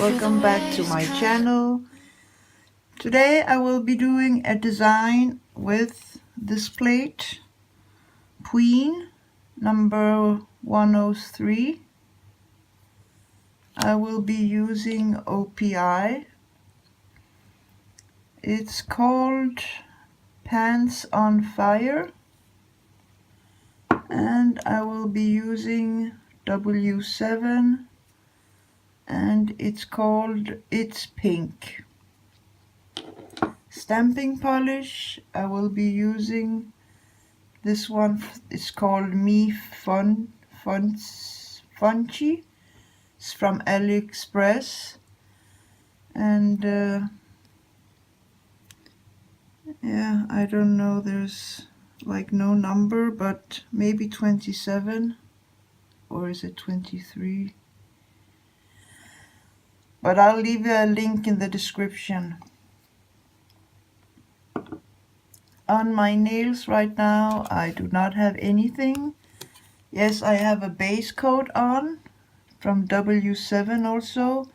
Welcome back to my channel. Today I will be doing a design with this plate, Queen number 103. I will be using OPI. It's called Pants on Fire, and I will be using W7, and it's called It's Pink. Stamping polish, I will be using this one. It's called Funchy. It's from AliExpress, and yeah, I don't know, there's like no number, but maybe 27, or is it 23? But I'll leave a link in the description. On my nails right now, I do not have anything. Yes, I have a base coat on from W7 also,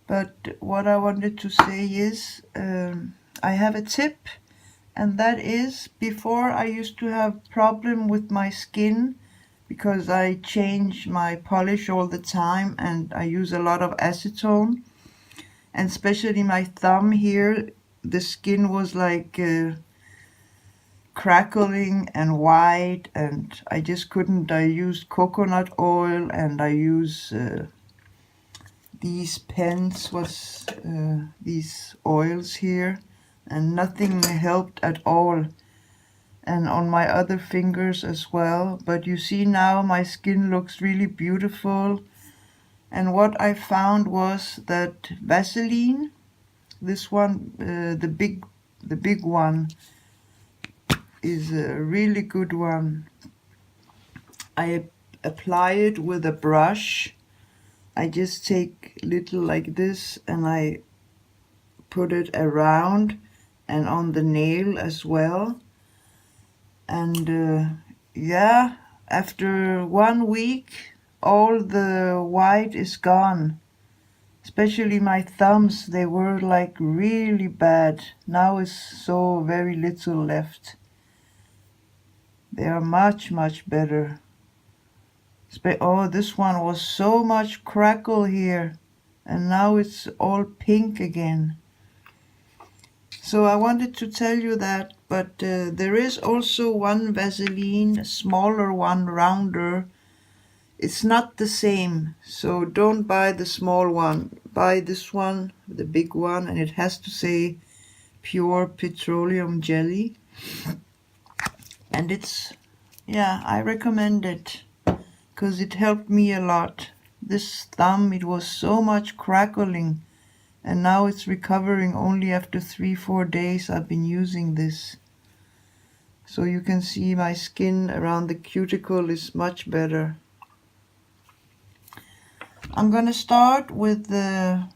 but what I wanted to say is I have a tip, and that is, before I used to have problem with my skin because I change my polish all the time and I use a lot of acetone, and especially my thumb here, the skin was like crackling and white, and I just couldn't. I used coconut oil, and I use these pens, these oils here, and nothing helped at all, and on my other fingers as well. But you see now my skin looks really beautiful, and what I found was that Vaseline, this one, the big one, is a really good one. I apply it with a brush. I just take little like this and I put it around and on the nail as well. And yeah, after 1 week all the white is gone. Especially my thumbs, they were like really bad. Now is so very little left. They are much better. Oh, this one was so much crackle here, and now it's all pink again. So I wanted to tell you that, but there is also one Vaseline, a smaller one, rounder. It's not the same, so don't buy the small one. Buy this one, the big one, and it has to say pure petroleum jelly. And it's, yeah, I recommend it because it helped me a lot. This thumb, it was so much crackling, and now it's recovering only after 3-4 days I've been using this. So you can see my skin around the cuticle is much better. I'm gonna start with a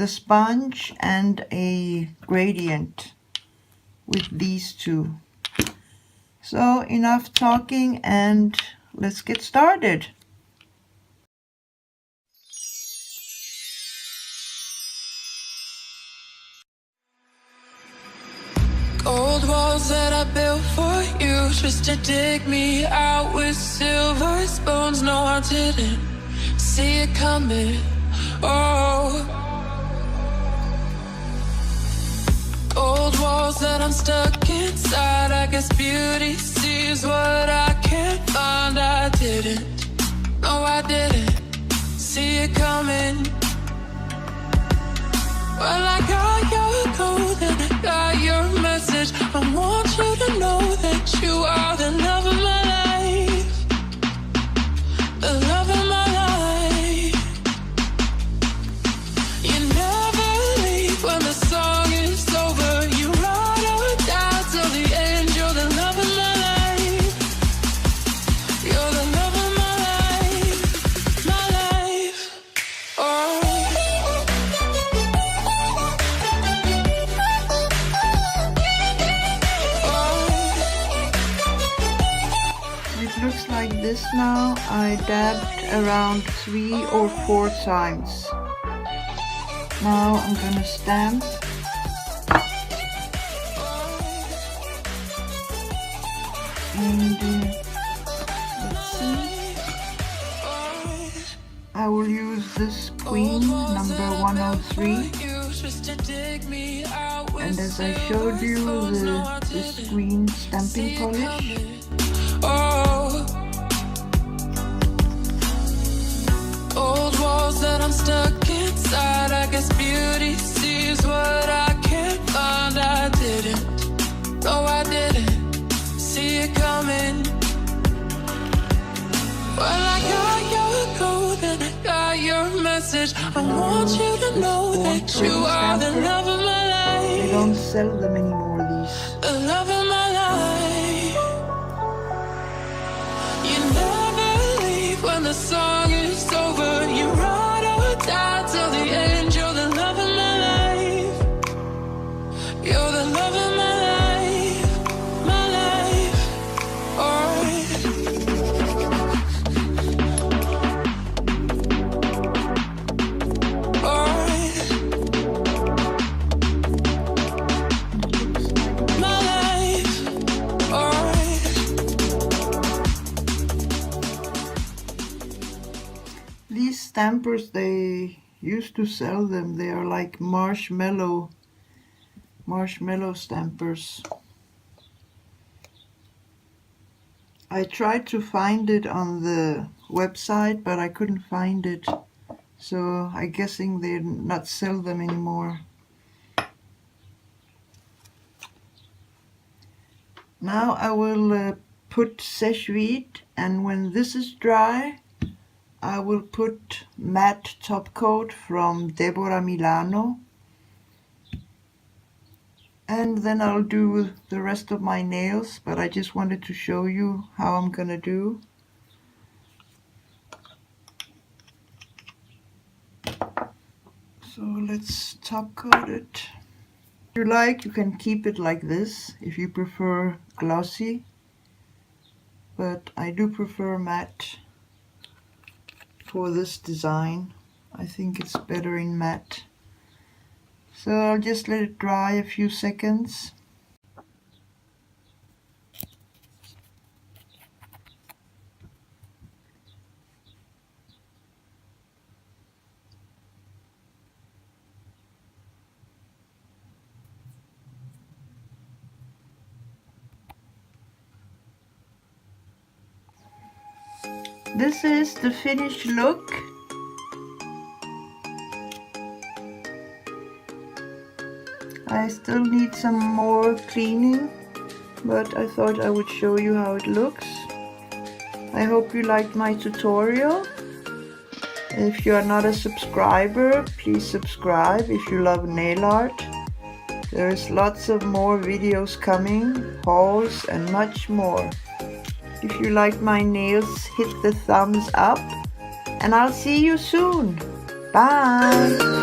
sponge and a gradient with these two. So enough talking, and let's get started. Gold walls that I built for you, just to dig me out with silver spoons. No, I didn't see it coming. Oh, old walls that I'm stuck inside. I guess beauty sees what I can't find. I didn't, no, I didn't see it coming. Well, I got your code and I got your message. I want you to know that you are the love of my life, the love of my life. You never leave when the song is over. You ride or die till the end. You're the love of my life. You're the love of my life, my life. Oh. Looks like this now. I dabbed around 3 or 4 times. Now I'm gonna stamp. And let's see. I will use this Queen number 103. And as I showed you, this green stamping polish. Old walls that I'm stuck inside. I guess beauty sees what I can't find. I didn't, no I didn't see it coming. Well, I got your code and I got your message. I want you to know that you are the love of my life. They don't sell them anymore, these. The love of my life. You never leave when the song is over. You ride or die till the end. You're the love of my life. You're the love of my life. My life. Alright. These stampers, they used to sell them. They are like marshmallow stampers. I tried to find it on the website, but I couldn't find it. So I'm guessing they not sell them anymore. Now I will put Seche Vite, and when this is dry, I will put matte top coat from Deborah Milano. And then I'll do the rest of my nails, but I just wanted to show you how I'm gonna do. So let's top coat it. If you like, you can keep it like this if you prefer glossy, but I do prefer matte for this design. I think it's better in matte. So I'll just let it dry a few seconds. This is the finished look. I still need some more cleaning, but I thought I would show you how it looks. I hope you liked my tutorial. If you are not a subscriber, please subscribe if you love nail art. There's lots of more videos coming, hauls and much more. If you like my nails, hit the thumbs up, and I'll see you soon. Bye!